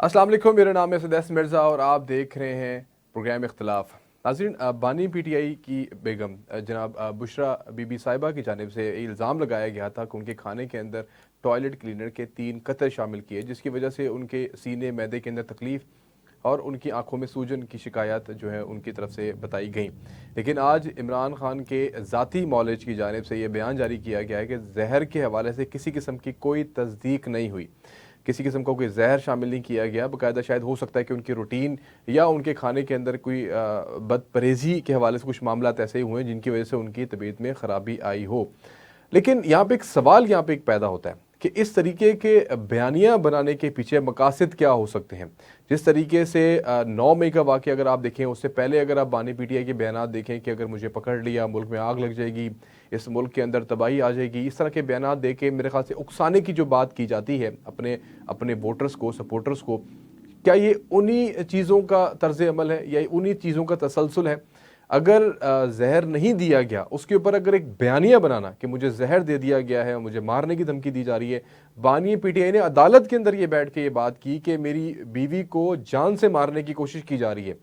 अस्सलाम वालेकुम, मेरा नाम है सदैस मिर्ज़ा और आप देख रहे हैं प्रोग्राम इख्तलाफ। नाज़रीन, बानी पीटीआई की बेगम जनाब बुशरा बीबी साहिबा की जानिब से इल्ज़ाम लगाया गया था कि उनके खाने के अंदर टॉयलेट क्लीनर के 3 कतरे शामिल किए, जिसकी वजह से उनके सीने मैदे के अंदर तकलीफ़ और उनकी आंखों में सूजन की शिकायत जो है उनकी तरफ से बताई गई। लेकिन आज इमरान खान के ज़ाती मॉलेज की जानिब से ये बयान जारी किया गया है कि जहर के हवाले से किसी किस्म की कोई तस्दीक नहीं हुई, किसी किस्म का कोई जहर शामिल नहीं किया गया। बाकायदा शायद हो सकता है कि उनकी रूटीन या उनके खाने के अंदर कोई बदपरहेज़ी के हवाले से कुछ मामला ऐसे ही हुए जिनकी वजह से उनकी तबीयत में ख़राबी आई हो। लेकिन यहाँ पे एक सवाल यहाँ पे एक पैदा होता है कि इस तरीके के बयानियाँ बनाने के पीछे मकासद क्या हो सकते हैं। जिस तरीके से 9 मई का वाक़या अगर आप देखें, उससे पहले अगर आप बानी पीटीआई के बयानात देखें कि अगर मुझे पकड़ लिया मुल्क में आग लग जाएगी, इस मुल्क के अंदर तबाही आ जाएगी, इस तरह के बयानात दे के मेरे ख्याल से उकसाने की जो बात की जाती है अपने अपने वोटर्स को, सपोर्टर्स को, क्या ये उन्हीं चीज़ों का तर्ज अमल है या उन्हीं चीज़ों का तसलसल है? अगर जहर नहीं दिया गया, उसके ऊपर अगर एक बयानिया बनाना कि मुझे जहर दे दिया गया है, मुझे मारने की धमकी दी जा रही है। बानी पीटीआई ने अदालत के अंदर ये बैठ के ये बात की कि मेरी बीवी को जान से मारने की कोशिश की जा रही है।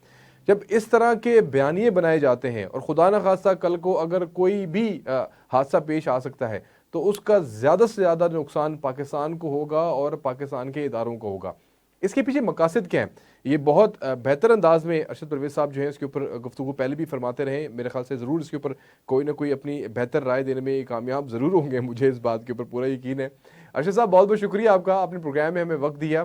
जब इस तरह के बयानिए बनाए जाते हैं और खुदा न खास्ता कल को अगर कोई भी हादसा पेश आ सकता है, तो उसका ज़्यादा से ज़्यादा नुकसान पाकिस्तान को होगा और पाकिस्तान के इदारों को होगा। इसके पीछे मकासद क्या है? ये बहुत बेहतर अंदाज में अरशद परवेज़ साहब जो हैं इसके ऊपर गुफ्तगू पहले भी फरमाते रहे। मेरे ख्याल से ज़रूर इसके ऊपर कोई ना कोई अपनी बेहतर राय देने में कामयाब ज़रूर होंगे, मुझे इस बात के ऊपर पूरा यकीन है। अरशद साहब, बहुत बहुत शुक्रिया आपका, आपने प्रोग्राम में हमें वक्त दिया।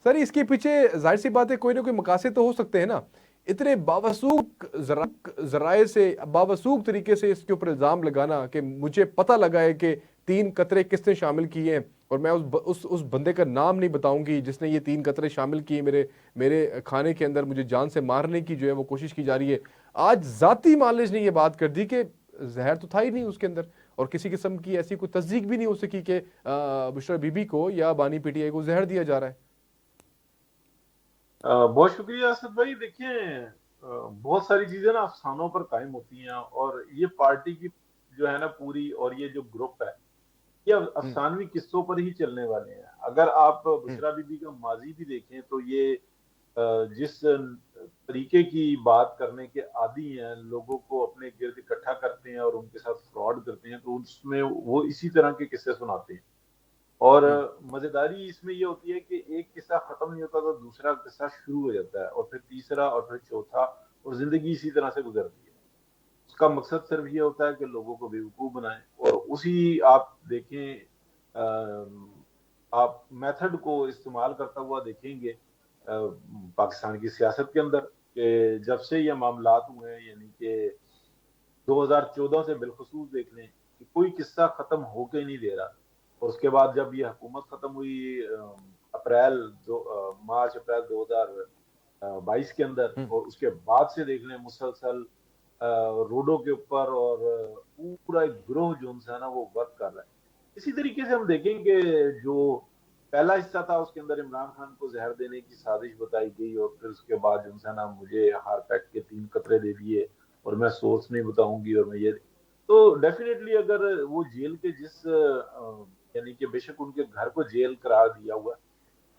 सर, इसके पीछे जाहिर सी बात है कोई ना कोई मकासद तो हो सकते हैं ना। इतने बावसूख जराए से बावसूख तरीके से इसके ऊपर इल्ज़ाम लगाना कि मुझे पता लगा है कि 3 कतरे किसने शामिल किए हैं, और मैं उस बंदे का नाम नहीं बताऊंगी जिसने ये 3 कतरे शामिल किए मेरे मेरे खाने के अंदर, मुझे जान से मारने की जो है वो कोशिश की जा रही है। आज जाती मालिज ने ये बात कर दी कि जहर तो था ही नहीं उसके अंदर, और किसी किस्म की ऐसी कोई तस्दीक भी नहीं हो सकी कि बुशरा बीबी को या बानी पीटीआई को जहर दिया जा रहा है। बहुत शुक्रिया असद भाई। देखिए, बहुत सारी चीजें ना अफसानों पर कायम होती हैं, और ये पार्टी की जो है ना पूरी, और ये जो ग्रुप है, ये हम्म। अफसानवी किस्सों पर ही चलने वाले हैं। अगर आप हम्म। बुशरा बीबी का माजी भी देखें तो ये जिस तरीके की बात करने के आदी हैं, लोगों को अपने गिर्द इकट्ठा करते हैं और उनके साथ फ्रॉड करते हैं, तो उसमें वो इसी तरह के किस्से सुनाते हैं। और हम्म। मजेदारी इसमें ये होती है कि एक किस्सा खत्म नहीं होता तो दूसरा किस्सा शुरू हो जाता है, और फिर तीसरा, और फिर चौथा, और जिंदगी इसी तरह से गुजरती है। उसका मकसद सिर्फ ये होता है कि लोगों को बेवकूफ बनाए, और उसी आप देखें, आप मेथड को इस्तेमाल करता हुआ देखेंगे पाकिस्तान की सियासत के अंदर, कि जब से ये मामलात हुए हैं, यानी कि 2014 से बिलखसूस देख लें कि कोई किस्सा खत्म होके नहीं दे रहा। और उसके बाद जब ये हुकूमत खत्म हुई अप्रैल दो मार्च अप्रैल 2022 के अंदर, हम्म। और उसके बाद से देख लें मुसलसल रोडों के ऊपर, और पूरा एक ग्रोह जो है ना वो वर्क कर रहा है। इसी तरीके से हम देखें कि जो पहला हिस्सा था उसके अंदर इमरान खान को जहर देने की साजिश बताई गई, और फिर उसके बाद जो है ना मुझे हार पैक के 3 कतरे दे दिए, और मैं सोर्स नहीं बताऊंगी, और मैं ये, तो डेफिनेटली अगर वो जेल के जिस यानी कि बेशक उनके घर को जेल करार दिया हुआ है,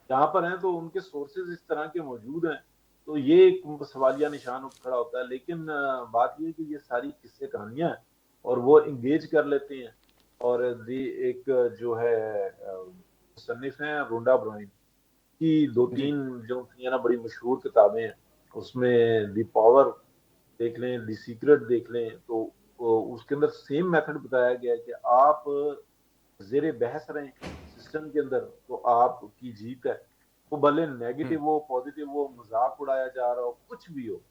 जहां पर हैं, तो उनके सोर्सेज इस तरह के मौजूद हैं, तो ये एक सवालिया निशान उठ खड़ा होता है। लेकिन बात ये है कि ये सारी किस्से कहानियां हैं, और वो इंगेज कर लेते हैं। और एक जो है मुसन्निफ हैं रोंडा ब्राइन की दो जी। तीन जो थी ना बड़ी मशहूर किताबें हैं, उसमें दी पावर देख लें, दी सीक्रेट देख लें, तो उसके अंदर सेम मेथड बताया गया है कि आप जेरे बहस रहें सिस्टम के अंदर, तो आपकी जीत है। वो भले हम्म। नेगेटिव हो, पॉजिटिव हो, मजाक उड़ाया जा रहा हो, कुछ भी हो।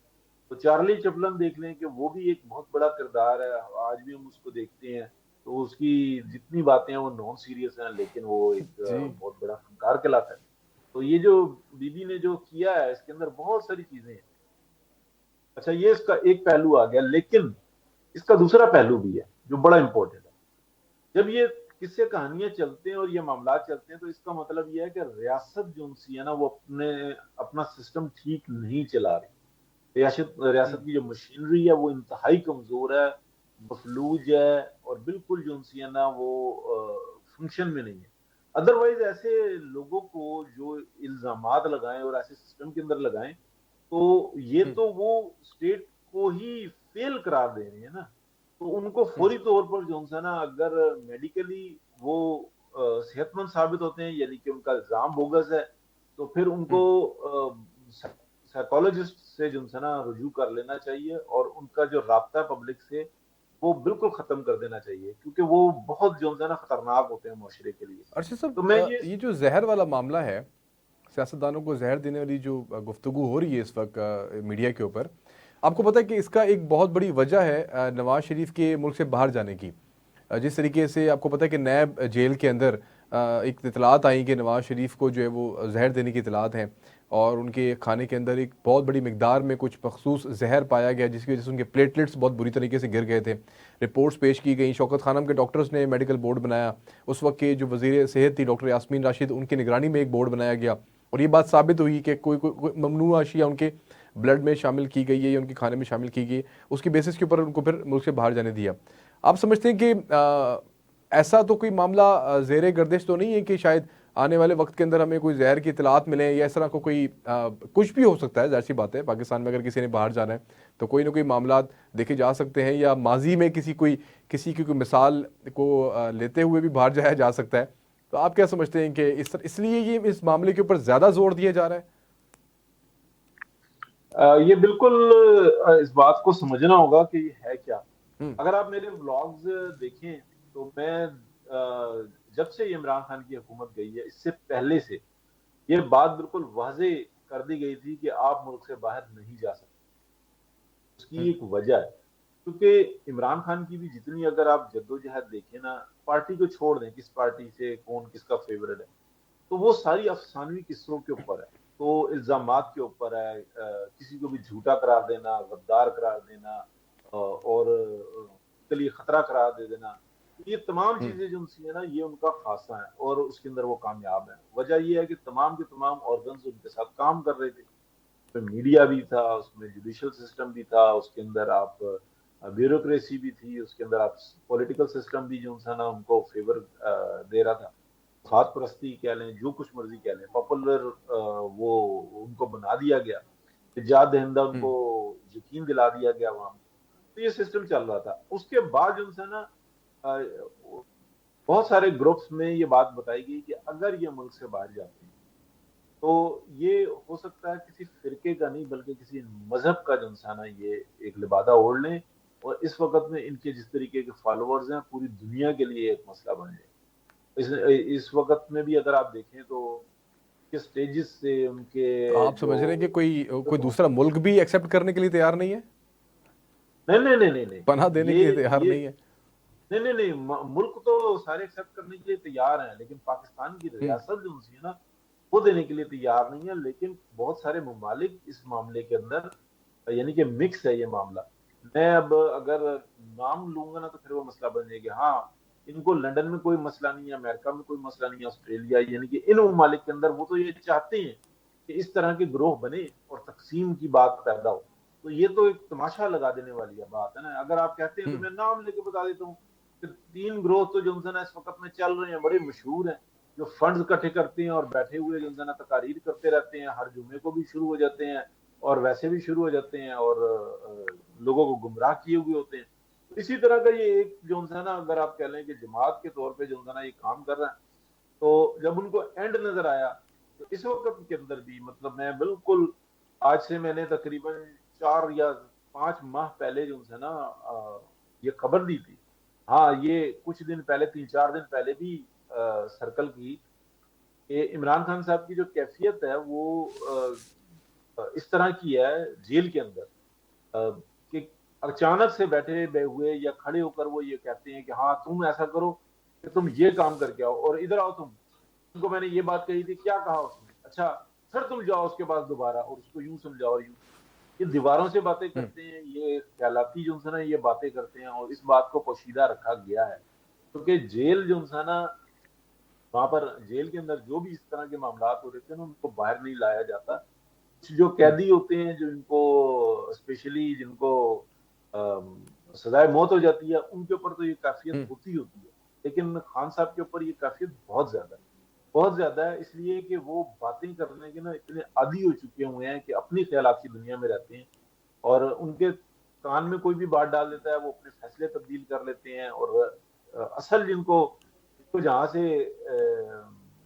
तो चार्ली चपलन देख लें कि वो भी एक बहुत बड़ा किरदार है, आज भी हम उसको देखते हैं। तो उसकी जितनी बातें हैं वो नॉन सीरियस हैं, लेकिन वो एक जी। बहुत बड़ा फनकार कहलाता है। तो ये जो बीबी ने जो किया है, इसके अंदर बहुत सारी चीजें हैं। अच्छा, ये इसका एक पहलू आ गया, लेकिन इसका दूसरा पहलू भी है जो बड़ा इंपॉर्टेंट है। जब ये किस्से कहानियां चलते हैं और ये मामला चलते हैं, तो इसका मतलब ये है कि रियासत जो सी है ना वो अपना सिस्टम ठीक नहीं चला रही। रियासत रियासत हम्म। की जो मशीनरी है वो इंतहाई कमजोर है, मफलूज है, और बिल्कुल जो सी है ना वो फंक्शन में नहीं है। अदरवाइज ऐसे लोगों को जो इल्जामात लगाएं और ऐसे सिस्टम के अंदर लगाएं, तो ये हम्म। तो वो स्टेट को ही फेल करार दे रही है ना। तो उनको हम्म। फौरी तौर पर जो है ना, अगर मेडिकली वो सेहतमंद साबित होते हैं, यानी कि उनका इल्जाम बोगस है, तो फिर उनको हम्म। साइकोलॉजिस्ट से जो है ना रुजू कर लेना चाहिए, और उनका जो राब्ता है पब्लिक से वो बिल्कुल खत्म कर देना चाहिए, क्योंकि वो बहुत जो है ना खतरनाक होते हैं माशरे के लिए। अर्शद तो मैं साहब, ये ये जो जहर वाला मामला है, सियासतदानों को जहर देने वाली जो गुफ्तगू हो रही है इस वक्त मीडिया के ऊपर, आपको पता है कि इसका एक बहुत बड़ी वजह है नवाज शरीफ के मुल्क से बाहर जाने की। जिस तरीके से आपको पता है कि नैब जेल के अंदर एक इतलात आई कि नवाज शरीफ को जो है वो जहर देने की इतलात हैं, और उनके खाने के अंदर एक बहुत बड़ी मिकदार में कुछ मखसूस जहर पाया गया, जिसकी वजह से उनके प्लेटलेट्स बहुत बुरी तरीके से गिर गए थे। रिपोर्ट्स पेश की गई, शौकत खानम के डॉक्टर्स ने मेडिकल बोर्ड बनाया, उस वक्त के जो वज़ीर सेहत थी डॉक्टर यास्मीन राशिद, उनकी निगरानी में एक बोर्ड बनाया गया, और ये बात साबित हुई कि कोई ममनू अशिया उनके ब्लड में शामिल की गई है या उनके खाने में शामिल की गई। उसकी बेसिस के ऊपर उनको फिर मुल्क से बाहर जाने दिया। आप समझते हैं कि ऐसा तो कोई मामला ज़ेरे गर्दिश तो नहीं है कि शायद आने वाले वक्त के अंदर हमें कोई जहर की इतलात मिले, या इस तरह को कोई कुछ भी हो सकता है, जाहिर सी बात है पाकिस्तान में अगर किसी ने बाहर जाना है तो कोई ना कोई मामला देखे जा सकते हैं, या माजी में किसी की कोई मिसाल को लेते हुए भी बाहर जाया जा सकता है। तो आप क्या समझते हैं कि इसलिए ये इस मामले के ऊपर ज़्यादा जोर दिया जा रहा है? ये बिल्कुल इस बात को समझना होगा कि ये है क्या। हम्म। अगर आप मेरे व्लॉग्स देखें, तो मैं जब से इमरान खान की हुकूमत गई है, इससे पहले से ये बात बिल्कुल वाजे कर दी गई थी कि आप मुल्क से बाहर नहीं जा सकते। उसकी हम्म। एक वजह है, क्योंकि इमरान खान की भी जितनी अगर आप जद्दोजहद देखें ना, पार्टी को छोड़ दें किस पार्टी से कौन किसका फेवरेट है, तो वो सारी अफसानवी किस्सों के ऊपर है, तो इल्जामात के ऊपर है, किसी को भी झूठा करार देना, गद्दार करार देना, और के लिए खतरा करार दे देना। ये तमाम हम्म। चीजें जो उनसी है ना, ये उनका खासा है, और उसके अंदर वो कामयाब है। वजह ये है कि तमाम के तमाम ऑर्गन्स उनके साथ काम कर रहे थे। उसमें मीडिया भी था, उसमें जुडिशियल सिस्टम भी था, उसके अंदर आप ब्यूरोक्रेसी भी थी, उसके अंदर आप पॉलिटिकल सिस्टम भी जो था ना उनको फेवर दे रहा था। खाद परस्ती कह लें, जो कुछ मर्जी कह लें, पॉपुलर वो उनको बना दिया गया, इजाद दहिंदा उनको हम्म। यकीन दिला दिया गया वहां। तो ये सिस्टम चल रहा था। उसके बाद जो है ना, अ, बहुत सारे ग्रुप्स में ये बात बताई गई कि अगर ये मुल्क से बाहर जाते हैं, तो ये हो सकता है किसी फिरके का नहीं, बल्कि किसी मजहब का जो है ना ये एक लिबादा ओढ़ लें, और इस वक्त में इनके जिस तरीके के फॉलोअर्स हैं, पूरी दुनिया के लिए एक मसला बन जाए। इस वक्त में भी अगर आप देखें, तो किस स्टेजेस से उनके तो आप जो, समझ रहे हैं कि कोई कोई दूसरा मुल्क भी एक्सेप्ट करने के लिए तैयार नहीं है, नहीं नहीं नहीं नहीं नहीं, पनाह देने के लिए तैयार ये नहीं है? नहीं नहीं नहीं, मुल्क तो सारे एक्सेप्ट करने के लिए तैयार हैं, लेकिन पाकिस्तान की हम्म। रियासत जो है ना, वो देने के लिए तैयार नहीं है। लेकिन बहुत सारे ममालिक इस मामले के अंदर, यानी कि मिक्स है ये मामला। मैं अब अगर नाम लूंगा ना, तो फिर वो मसला बन जाएगा। हाँ, इनको लंदन में कोई मसला नहीं है, अमेरिका में कोई मसला नहीं है, ऑस्ट्रेलिया, यानी कि इन ममालिक के अंदर वो तो ये चाहते हैं कि इस तरह के ग्रोह बने और तकसीम की बात पैदा हो। तो ये तो एक तमाशा लगा देने वाली है बात है ना। अगर आप कहते हैं तो हम्म। मैं नाम लेके बता देता हूँ कि 3 ग्रोह तो जो है ना इस वक्त में चल रहे हैं, बड़े मशहूर हैं, जो फंड इकट्ठे करते हैं और बैठे हुए जो है ना तकारीर करते रहते हैं, हर जुमे को भी शुरू हो जाते हैं और वैसे भी शुरू हो जाते हैं, और लोगों को गुमराह किए हुए होते हैं। तो इसी तरह का ये एक जो है ना, अगर आप कह लें कि जमात के तौर पे जो है ना ये काम कर रहा है, तो जब उनको एंड नजर आया, तो इस वक्त के अंदर भी, मतलब मैं बिल्कुल आज से मैंने तकरीबन 4 या 5 माह पहले जो है ना ये खबर दी थी। हाँ, ये कुछ दिन पहले, 3-4 दिन पहले भी सर्कल की कि इमरान खान साहब की जो कैफियत है वो इस तरह की है जेल के अंदर, कि अचानक से बैठे हुए या खड़े होकर वो ये कहते हैं कि हाँ तुम ऐसा करो कि तुम ये काम करके आओ और इधर आओ तुम। उनको मैंने ये बात कही थी, क्या कहा उसने, अच्छा फिर तुम जाओ उसके पास दोबारा और उसको यूं समझाओ और यूं। ये दीवारों से बातें हम्म। करते हैं, ये ख्यालाती जो है ना ये बातें करते हैं, और इस बात को पोशीदा रखा गया है, क्योंकि जेल जो है ना, वहां पर जेल के अंदर जो भी इस तरह के मामला हो रहे थे ना, उनको बाहर नहीं लाया जाता। जो हम्म। कैदी होते हैं, जो इनको स्पेशली जिनको सजाए मौत हो जाती है, उनके ऊपर तो ये काफियत हम्म। होती है, लेकिन खान साहब के ऊपर ये काफियत बहुत ज्यादा है। बहुत ज्यादा है, इसलिए कि वो बातें करने के ना इतने आदी हो चुके हुए हैं कि अपनी ख्यालात की दुनिया में रहते हैं, और उनके कान में कोई भी बात डाल देता है वो अपने फैसले तब्दील कर लेते हैं, और असल जिनको जिनको जहां से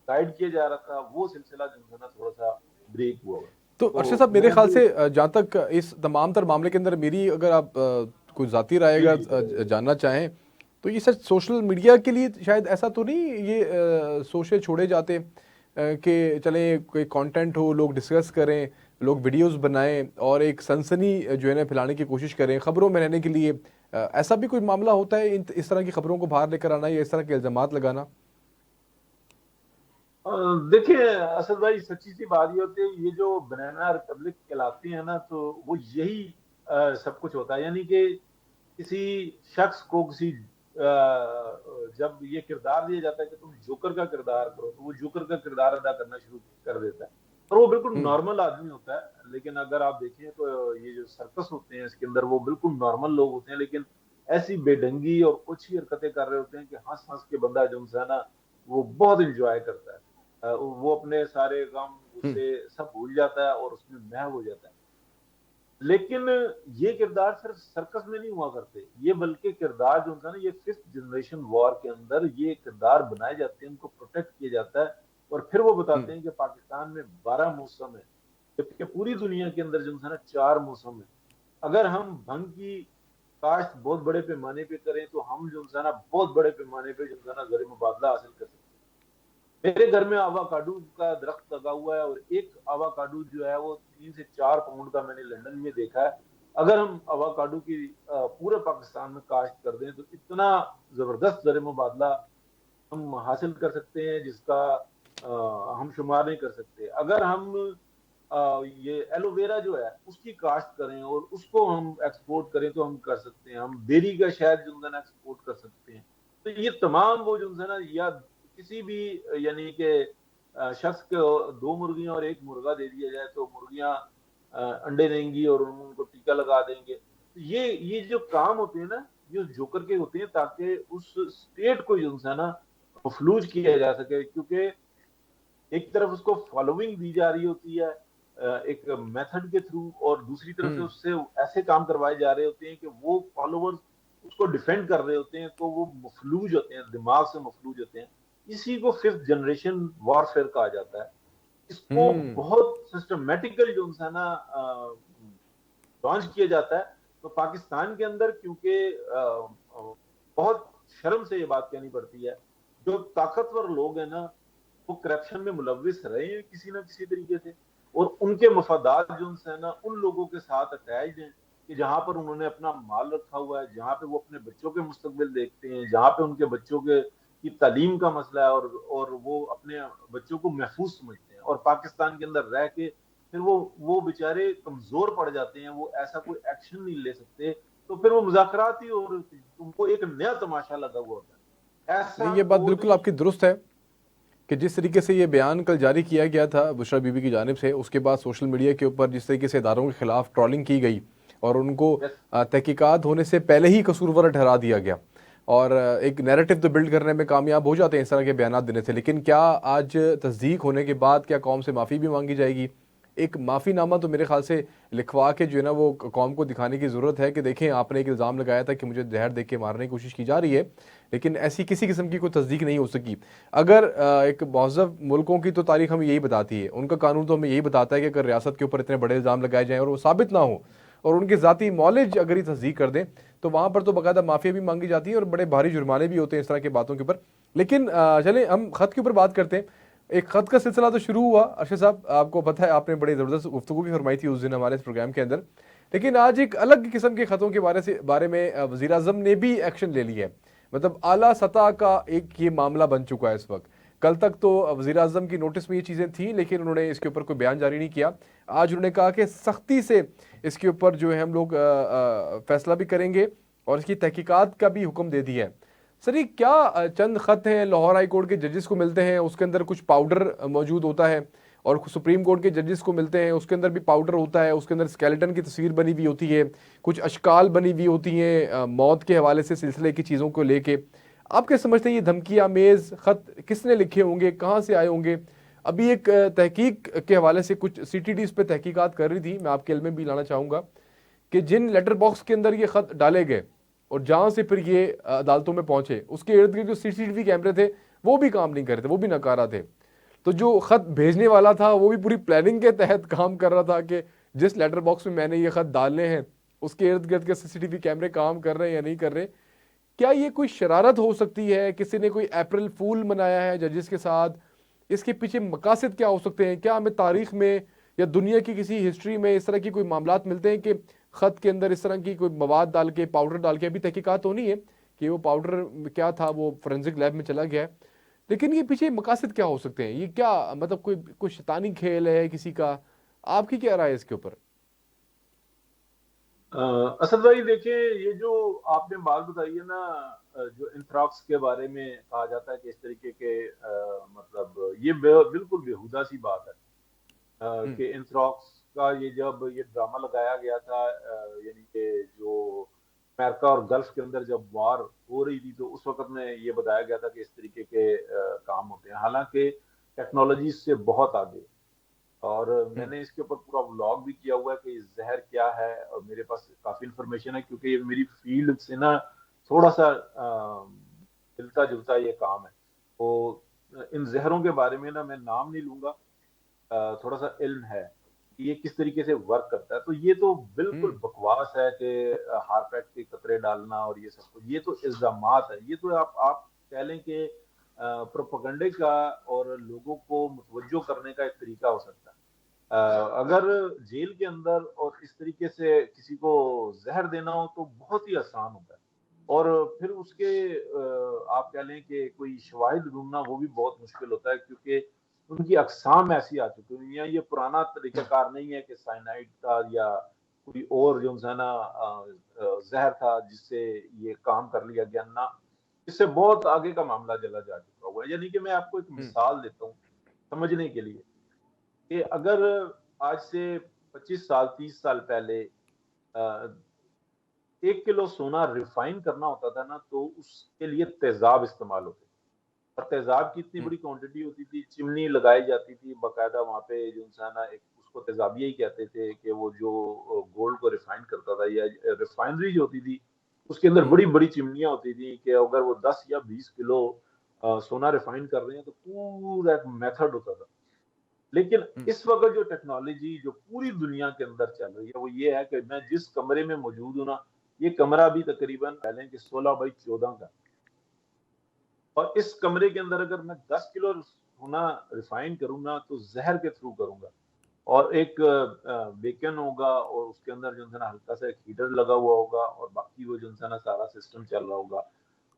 गाइड किया जा रहा था वो सिलसिला जो है ना थोड़ा सा ब्रेक हुआ हुआ है। तो अरशद तो साहब, मेरे मैं ख्याल ये से जहाँ तक इस तमाम तर मामले के अंदर मेरी, अगर आप कोई ज़ाती राय जी अगर जी जानना चाहें, तो ये सच सोशल मीडिया के लिए शायद ऐसा तो नहीं ये सोचे छोड़े जाते कि चलें कोई कंटेंट हो, लोग डिस्कस करें, लोग वीडियोस बनाएं और एक सनसनी जो है ना फैलाने की कोशिश करें खबरों में रहने के लिए, ऐसा भी कोई मामला होता है इस तरह की खबरों को बाहर लेकर आना या इस तरह के इल्जामात लगाना? अ, देखिए असद भाई, सच्ची सी बात ये होती है, ये जो बनाना रिपब्लिक कहलाती है ना, तो वो यही सब कुछ होता है। यानी कि किसी शख्स को जब ये किरदार दिया जाता है कि तुम जोकर का किरदार करो, तो वो जोकर का किरदार अदा करना शुरू कर देता है, और वो बिल्कुल हम्म। नॉर्मल आदमी होता है। लेकिन अगर आप देखें तो ये जो सर्कस होते हैं इसके अंदर वो बिल्कुल नॉर्मल लोग होते हैं, लेकिन ऐसी बेढंगी और ओछी हरकतें कर रहे होते हैं कि हंस हंस के बंदा जो है ना वो बहुत इंजॉय करता है। वो अपने सारे गम हम्म। गुस्से सब भूल जाता है और उसमें महव हो जाता है। लेकिन ये किरदार सिर्फ सर्कस में नहीं हुआ करते, ये बल्कि किरदार जो होता है ना, ये फिफ्थ जनरेशन वॉर के अंदर ये किरदार बनाए जाते हैं, उनको प्रोटेक्ट किया जाता है, और फिर वो हम्म। बताते हैं कि पाकिस्तान में 12 मौसम है, जबकि पूरी दुनिया के अंदर जो है ना 4 मौसम है। अगर हम भंग की काश्त बहुत बड़े पैमाने पे करें तो हम जो है ना बहुत बड़े पैमाने पे जो है ना ज़र मुबादला हासिल कर सकते हैं। मेरे घर में आवाकाडू का दरख्त लगा हुआ है, और एक आवाकाडू जो है वो 3 से 4 पाउंड का मैंने लंदन में देखा है। अगर हम आवाकाडू की पूरे पाकिस्तान में काश्त कर दें तो इतना जबरदस्त ज़र मुबादला हम हासिल कर सकते हैं जिसका हम शुमार नहीं कर सकते। अगर हम ये एलोवेरा जो है उसकी काश्त करें और उसको हम एक्सपोर्ट करें तो हम कर सकते हैं। हम बेरी का शहद जो है ना एक्सपोर्ट कर सकते हैं। तो ये तमाम वो जो है ना, या किसी भी यानी कि शख्स को 2 मुर्गियां और 1 मुर्गा दे दिया जाए तो मुर्गियां अंडे देंगी और उनको टीका लगा देंगे। तो ये जो काम होते हैं ना, ये जोकर के होते हैं, ताकि उस स्टेट को जो है ना मफलूज किया जा सके, क्योंकि एक तरफ उसको फॉलोइंग दी जा रही होती है एक मेथड के थ्रू, और दूसरी तरफ से हम्म। उससे ऐसे काम करवाए जा रहे होते हैं कि वो फॉलोवर्स उसको डिफेंड कर रहे होते हैं, तो वो मफलूज होते हैं, दिमाग से मफलूज होते हैं। इसी को फिफ्थ जनरेशन वॉरफेयर कहा जाता है। इसको हम्म। बहुत सिस्टमेटिकल जो है ना लॉन्च किया जाता है। तो पाकिस्तान के अंदर क्योंकि बहुत शर्म से ये बात कहनी पड़ती है, जो ताकतवर लोग हैं ना वो करप्शन में मुलविस रहे हैं किसी ना किसी तरीके से, और उनके मफादात जो है ना उन लोगों के साथ अटैच हैं कि जहां पर उन्होंने अपना माल रखा हुआ है, जहां पे वो अपने बच्चों के मुस्तकबिल देखते हैं, जहां पे उनके बच्चों के की तालीम का मसला है, और वो अपने बच्चों को महफूज समझते हैं, और पाकिस्तान के अंदर रह के फिर वो बेचारे कमजोर पड़ जाते हैं, वो ऐसा कोई एक्शन नहीं ले सकते, तो फिर वो मुज़ाकरात ही, और उनको एक नया तमाशा लगा हुआ होता है। नहीं, ऐसा ये बात बिल्कुल कोई आपकी दुरुस्त है कि जिस तरीके से ये बयान कल जारी किया गया था बुशरा बीबी की जानिब से, उसके बाद सोशल मीडिया के ऊपर जिस तरीके से इदारों के खिलाफ ट्रोलिंग की गई और उनको तहकीकात होने से पहले ही कसूरवार ठहरा दिया गया, और एक नैरेटिव तो बिल्ड करने में कामयाब हो जाते हैं इस तरह के बयान देने से, लेकिन क्या आज तस्दीक होने के बाद क्या कौम से माफ़ी भी मांगी जाएगी? एक माफ़ीनामा तो मेरे ख्याल से लिखवा के जो है ना वो कौम को दिखाने की ज़रूरत है कि देखें आपने एक इल्ज़ाम लगाया था कि मुझे जहर दे के मारने की कोशिश की जा रही है, लेकिन ऐसी किसी किस्म की कोई तस्दीक नहीं हो सकी। अगर एक महज़ब मुल्कों की तो तारीख हमें यही बताती है, उनका कानून तो हमें यही बताता है कि अगर रियासत के ऊपर इतने बड़े इल्ज़ाम लगाए जाएँ और वो साबित ना हो और उनके ज़ाती मौलिज अगर ये तस्दीक कर दें तो वहाँ पर तो बाकायदा माफ़िया भी मांगी जाती है और बड़े भारी जुर्माने भी होते हैं इस तरह की बातों के ऊपर। लेकिन चलें हम ख़त के ऊपर बात करते हैं। एक ख़त का सिलसिला तो शुरू हुआ अरशद साहब, आपको पता है आपने बड़ी ज़बरदस्त गुफ्तगू भी फरमाई थी उस दिन हमारे इस प्रोग्राम के अंदर, लेकिन आज एक अलग किस्म के ख़तों के बारे में वज़ीर आज़म ने भी एक्शन ले लिया है। मतलब आला सतह का एक ये मामला बन चुका है इस वक्त। कल तक तो वज़ीर आज़म की नोटिस में ये चीज़ें थी लेकिन उन्होंने इसके ऊपर कोई बयान जारी नहीं किया। आज उन्होंने कहा कि सख्ती से इसके ऊपर जो है हम लोग फैसला भी करेंगे और इसकी तहकीकात का भी हुक्म दे दिया है। सर ये क्या चंद ख़त हैं लाहौर हाई कोर्ट के जजेस को मिलते हैं, उसके अंदर कुछ पाउडर मौजूद होता है, और सुप्रीम कोर्ट के जजेस को मिलते हैं उसके अंदर भी पाउडर होता है, उसके अंदर स्केलेटन की तस्वीर बनी हुई होती है, कुछ अशकाल बनी हुई होती हैं मौत के हवाले से सिलसिले की चीज़ों को लेके। आप क्या समझते हैं ये धमकी आमेज खत किसने लिखे होंगे, कहाँ से आए होंगे? अभी एक तहकीक के हवाले से कुछ सीटीडीज पे तहकीकात कर रही थी, मैं आपके इल्म में भी लाना चाहूँगा कि जिन लेटर बॉक्स के अंदर ये खत डाले गए और जहाँ से फिर ये अदालतों में पहुंचे, उसके इर्द गिर्द जो सीसीटीवी कैमरे थे वो भी काम नहीं कर रहे थे, वो भी नकारा थे। तो जो खत भेजने वाला था वो भी पूरी प्लानिंग के तहत काम कर रहा था कि जिस लेटर बॉक्स में मैंने ये खत डालने हैं उसके इर्द गिर्द के सीसीटीवी कैमरे काम कर रहे हैं या नहीं कर रहे। क्या ये कोई शरारत हो सकती है, किसी ने कोई अप्रैल फूल मनाया है जजेस के साथ? इसके पीछे मकासद क्या हो सकते हैं? क्या हमें तारीख में या दुनिया की किसी हिस्ट्री में इस तरह की कोई मामलात मिलते हैं कि खत के अंदर इस तरह की कोई मवाद डाल के, पाउडर डाल के, अभी तहकीकात होनी है कि वो पाउडर क्या था, वो फोरेंसिक लैब में चला गया है, लेकिन ये पीछे मकासद क्या हो सकते हैं? ये क्या मतलब कोई शैतानी खेल है किसी का? आपकी क्या राय है इसके ऊपर? असद भाई देखिए, ये जो आपने बात बताई है ना, जो इंथ्राक्स के बारे में कहा जाता है कि इस तरीके के मतलब ये बिल्कुल बेहुदा सी बात है हम्म। कि इंथ्राक्स का ये जब ये ड्रामा लगाया गया था, यानी कि जो अमेरिका और गल्फ के अंदर जब वार हो रही थी तो उस वक्त में ये बताया गया था कि इस तरीके के काम होते हैं, हालांकि टेक्नोलॉजी से बहुत आगे। और हम्म। मैंने इसके ऊपर पूरा व्लॉग भी किया हुआ है कि जहर क्या है, और मेरे पास काफी इंफॉर्मेशन है क्योंकि ये मेरी फील्ड से ना थोड़ा सा मिलता जुलता ये काम है। तो इन जहरों के बारे में ना मैं नाम नहीं लूंगा, थोड़ा सा इल्म है कि ये किस तरीके से वर्क करता है। तो ये तो बिल्कुल हम्म। बकवास है कि हार्पेट के कतरे डालना और ये सब कुछ, ये तो इल्जामात है। ये तो आप कह लें कि प्रोपेगेंडे का और लोगों को मुतवज्जो करने का एक तरीका हो सकता है। अगर जेल के अंदर और इस तरीके से किसी को जहर देना हो तो बहुत ही आसान होता है, और फिर उसके आप कह लें कि कोई शवाहिद ढूंढना वो भी बहुत मुश्किल होता है, क्योंकि उनकी अकसाम ऐसी आ चुकी हुई है। ये पुराना तरीकाकार नहीं है कि साइनाइड था या कोई और जो है ना जहर था जिससे ये काम कर लिया गया ना, इससे बहुत आगे का मामला चला जा चुका हुआ है। यानी कि मैं आपको एक हम्म। मिसाल देता हूँ समझने के लिए कि अगर आज से 25 साल 30 साल पहले 1 किलो सोना रिफाइन करना होता था ना, तो उसके लिए तेजाब इस्तेमाल होते थे। और तेजाब की इतनी हम्म। बड़ी क्वांटिटी होती थी, चिमनी लगाई जाती थी बाकायदा वहां पे, जो है ना एक उसको तेजाबिया ही कहते थे कि वो जो गोल्ड को रिफाइन करता था, या रिफाइनरी जो होती थी उसके अंदर हम्म। बड़ी बड़ी चिमनियां होती थी कि अगर वो 10 या 20 किलो सोना रिफाइन कर रहे हैं तो पूरा एक मेथड होता था। लेकिन हम्म। इस वक्त जो टेक्नोलॉजी जो पूरी दुनिया के अंदर चल रही है वो ये है कि मैं जिस कमरे में मौजूद हूं ना, ये कमरा भी तकरीबन कह लें कि 16 बाई 14 का, और इस कमरे के अंदर अगर मैं 10 किलो सोना रिफाइन करूंगा तो जहर के थ्रू करूंगा। और एक बेकन होगा और उसके अंदर जो है ना हल्का सा एक हीटर लगा हुआ होगा, और बाकी वो जो है ना सारा सिस्टम चल रहा होगा।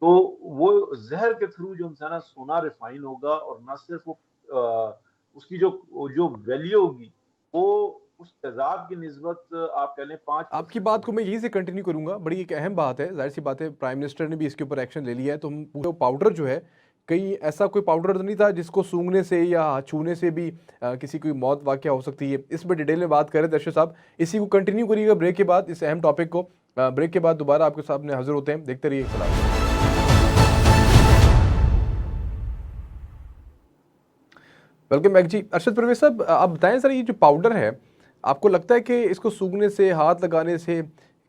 तो वो जहर के थ्रू जो है ना सोना रिफाइन होगा, और ना सिर्फ वो उसकी जो जो वैल्यू होगी वो उस तेजाब की निस्बत आप कह लें पांच आपकी परसेंट बात को होगी। मैं यहीं से कंटिन्यू करूंगा, बड़ी एक अहम बात है, जाहिर सी बात है प्राइम मिनिस्टर ने भी इसके ऊपर एक्शन ले लिया है, तो हम पूरा पाउडर जो है, कहीं ऐसा कोई पाउडर तो नहीं था जिसको सूंघने से या छूने से भी किसी की मौत वाक़या हो सकती है? इस पर डिटेल में बात करें दर्शक साहब, इसी को कंटिन्यू करिएगा ब्रेक के बाद, इस अहम टॉपिक को। ब्रेक के बाद दोबारा आपके सामने हाजिर होते हैं, देखते रहिए। फिलहाल वेलकम बैक जी। अरशद परवेज साहब, आप बताएं सर, ये जो पाउडर है, आपको लगता है कि इसको सूंघने से, हाथ लगाने से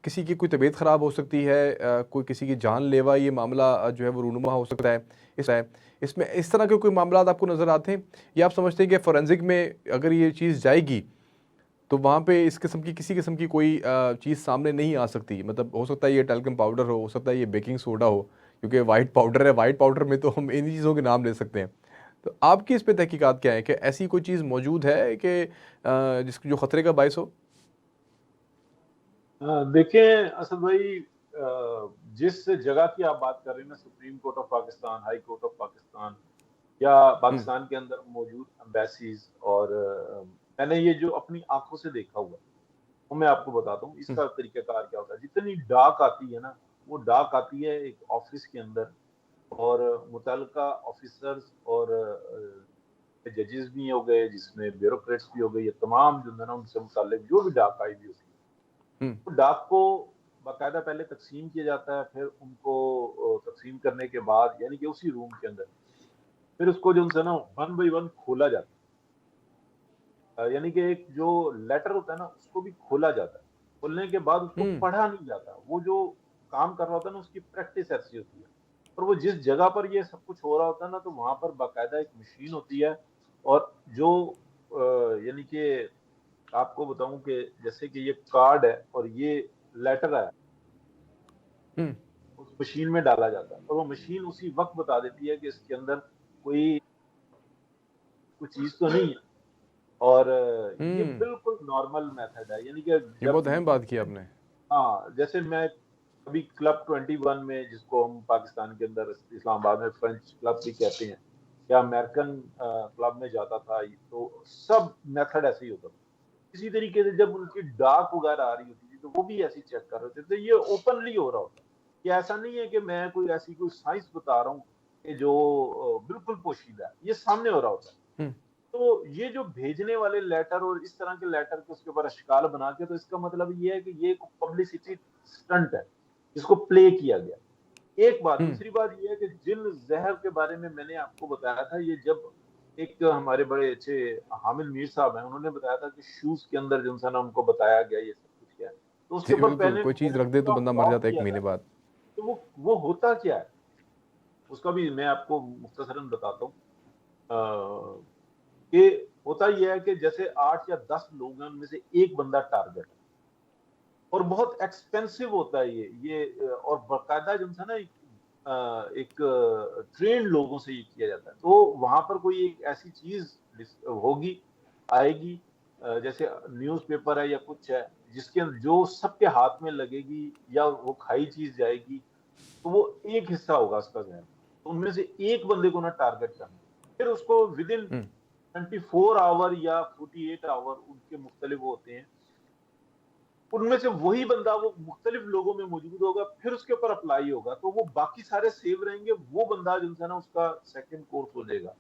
किसी की कोई तबीयत ख़राब हो सकती है? कोई किसी की जानलेवा ये मामला जो है वो रूनुमा हो सकता है? इसमें इस तरह के कोई मामला आपको नज़र आते हैं, या आप समझते हैं कि फोरेंसिक में अगर ये चीज़ जाएगी तो वहाँ पे इस किस्म की किसी किस्म की कोई चीज़ सामने नहीं आ सकती? मतलब हो सकता है ये टैल्कम पाउडर हो सकता है ये बेकिंग सोडा हो, क्योंकि वाइट पाउडर है, वाइट पाउडर में तो हम इन्हीं चीज़ों के नाम ले सकते हैं। तो आपकी इस पे तहकीकात क्या है कि ऐसी कोई चीज़ मौजूद है कि जिसकी जो ख़तरे का बायस हो? देखें असद भाई, जिस जगह की आप बात कर रहे हैं ना, supreme court of Pakistan, high court of Pakistan, या हम्म। पाकिस्तान के अंदर मौजूद एम्बेसीज, और मैंने ये जो अपनी आंखों से देखा हुआ है वो मैं आपको बताता हूँ हम्म। इसका तरीकाकार क्या होता है। जितनी डाक आती है ना, वो डाक आती है एक ऑफिस के अंदर, और मुतलका ऑफिसर्स और जजेस भी हो गए, जिसमें ब्यूरोक्रेट्स भी हो गए, ये तमाम जो है ना उनसे मुतालिक जो भी डाक आई भी होती है, हम्म। तो डाक को बाकायदा पहले तकसीम किया जाता है, फिर उनको तकसीम करने के बाद यानी कि उसी रूम के अंदर फिर उसको जो है ना 1 बाय 1 खोला जाता है। यानी कि एक जो लेटर होता है ना उसको भी खोला जाता है। खोलने के बाद उसको हम्म। पढ़ा नहीं जाता। वो जो काम कर रहा होता है ना उसकी प्रैक्टिस ऐसी होती है। और वो जिस जगह पर ये सब कुछ हो रहा होता है ना तो वहां पर बाकायदा एक मशीन होती है। और जो यानी कि आपको बताऊं कि जैसे कि ये कार्ड है और ये लेटर है, हम्म। उस मशीन में डाला जाता है और वो मशीन उसी वक्त बता देती है कि इसके अंदर कोई कुछ चीज तो नहीं है। और ये हम्म। बिल्कुल नॉर्मल मेथड है। यानी कि ये जब बहुत अहम बात की आपने। हाँ, जैसे मैं अभी क्लब 21 में, जिसको हम पाकिस्तान के अंदर इस्लामाबाद में फ्रेंच क्लब भी कहते हैं, या अमेरिकन क्लब में जाता था, तो सब मेथड ऐसे ही होता था। इसी तरीके से जब उनकी डाक वगैरह आ रही होती थी तो वो भी ऐसे ही चेक कर रहे थे। तो ये ओपनली हो रहा होता है कि ऐसा नहीं है कि मैं कोई ऐसी कोई साइंस बता रहा हूँ कि जो बिल्कुल पोशीदा है। ये सामने हो रहा होता है। हम्म। तो ये जो भेजने वाले लेटर और इस तरह के लेटर के उसके ऊपर अशकाल बना के, तो इसका मतलब ये है कि ये एक पब्लिसिटी स्टंट है जिसको प्ले किया गया। एक बात। हम्म। दूसरी बात ये है कि जिन जहर के बारे में मैंने आपको बताया था, ये जब एक हमारे बड़े अच्छे हामिद मीर साहब हैं, उन्होंने बताया था कि शूज के अंदर जो ना उनको बताया गया ये सब कुछ क्या है, तो उसके जी ऊपर बिल्कुल, पहले कोई चीज़ रख दे तो पूरा बंदा मर ब्लॉग जाता है एक किया महीने गया। बाद। तो वो होता क्या है उसका भी मैं आपको मुख्तसरन बताता हूँ। कि होता यह है कि जैसे 8 या 10 लोग हैं, उनमें से एक बंदा टारगेट है और बहुत एक्सपेंसिव होता है ये और बाकायदा जो है ना एक ट्रेन लोगों से ये किया जाता है। तो वहां पर कोई एक ऐसी चीज होगी, आएगी, जैसे न्यूज़पेपर है या कुछ है, जिसके जो सबके हाथ में लगेगी या वो खाई चीज जाएगी, तो वो एक हिस्सा होगा उसका जहर। तो उनमें से एक बंदे को ना टारगेट करना, फिर उसको विद इन हम्म। 24 आवर या 48 आवर, उनके मुख्तलिफ होते हैं, उनमें से वही बंदा वो मुख्तलिफ लोगों में मौजूद होगा, फिर उसके ऊपर अप्लाई होगा, तो वो बाकी सारे सेव रहेंगे। वो बंदा जो है ना उसका सेकंड कोर्स हो जाएगा।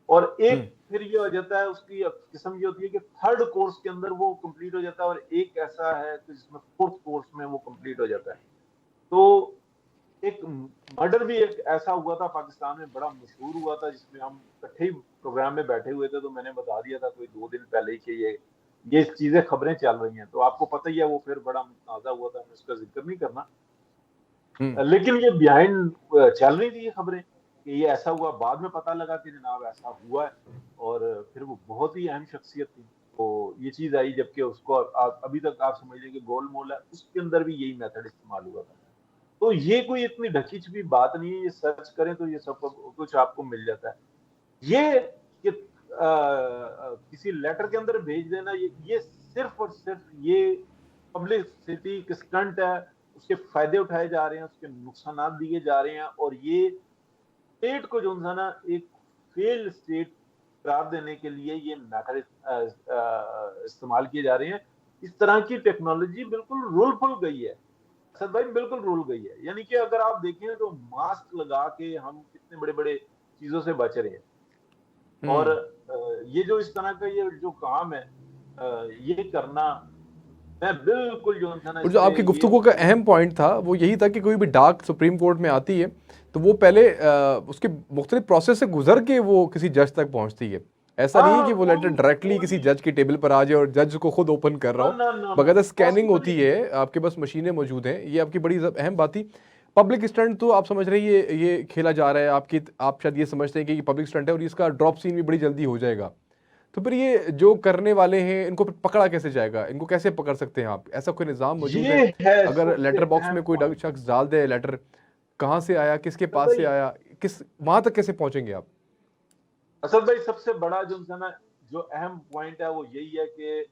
और एक हम्म। फिर ये हो जाता है, उसकी किस्म ये होती है कि थर्ड कोर्स के अंदर वो कंप्लीट हो जाता है, और एक ऐसा है कि जिसमें फोर्थ कोर्स में वो कंप्लीट हो जाता है। तो एक मर्डर भी एक ऐसा हुआ था पाकिस्तान में, बड़ा मशहूर हुआ था, जिसमें हम इकट्ठे ही प्रोग्राम में बैठे हुए थे, तो मैंने बता दिया था कोई 2 दिन पहले ही कि ये चीजें खबरें चल रही हैं। तो आपको पता ही है वो फिर बड़ा ताजा हुआ था, मैं उसका जिक्र नहीं करना। हम्म। लेकिन ये बिहाइंड चल रही थी ये खबरें कि ये ऐसा हुआ। बाद में पता लगा कि जनाब ऐसा हुआ है, और फिर वो बहुत ही अहम शख्सियत थी। तो ये चीज आई, जबकि उसको अभी तक आप समझ लीजिए गोलमोल है, उसके अंदर भी यही मेथड इस्तेमाल हुआ था। तो ये कोई इतनी ढकी छुपी बात नहीं है, ये सर्च करें तो ये सब कुछ आपको मिल जाता है। ये कि किसी लेटर के अंदर भेज देना, ये सिर्फ और सिर्फ ये पब्लिसिटी की स्टंट है। उसके फायदे उठाए जा रहे हैं, उसके नुकसान दिए जा रहे हैं, और ये स्टेट को जो है ना एक फेल स्टेट करार देने के लिए ये मेथड इस्तेमाल किए जा रहे हैं। इस तरह की टेक्नोलॉजी बिल्कुल रूल फुल गई है। असद भाई बिल्कुल रूल गई है। यानी कि अगर आप देखें तो मास्क लगा के हम कितने बड़े बड़े चीजों से बच रहे हैं। और हम्म। ये जो इस तरह का ये जो काम है, ये करना, मैं बिल्कुल जो है ना और जो इससे आपकी ये गुफ्तगू का अहम पॉइंट था वो यही था कि कोई भी डाक सुप्रीम कोर्ट में आती है तो वो पहले उसके मुख्तलिफ प्रोसेस से गुजर के वो किसी जज तक पहुंचती है। ऐसा नहीं है हाँ, कि वो लेटर कोई डायरेक्टली किसी कोई जज की टेबल पर आ जाए और जज को खुद ओपन कर रहा ना हो। ना ना ना बाकायदा स्कैनिंग पॉसिबल ही होती नहीं। है, आपके पास मशीनें मौजूद हैं। ये आपकी बड़ी अहम बात थी। पब्लिक स्टंट तो आप समझ रहे हैं ये खेला जा रहा है आपकी, आप शायद ये समझते हैं कि ये पब्लिक स्टंट है और इसका ड्रॉप सीन भी बड़ी जल्दी हो जाएगा। तो फिर ये जो करने वाले हैं इनको फिर पकड़ा कैसे जाएगा, इनको कैसे पकड़ सकते हैं आप, ऐसा कोई निज़ाम मौजूद है? ये है अगर सबसे लेटर बॉक्स अहम में कोई पॉइंट। शख्स डाल दे लेटर, कहाँ से आया, किसके असद पास से भाई, आया, किस वहां तक कैसे पहुंचेंगे आप? सबसे बड़ा जो है ना जो अहम पॉइंट है वो यही है कि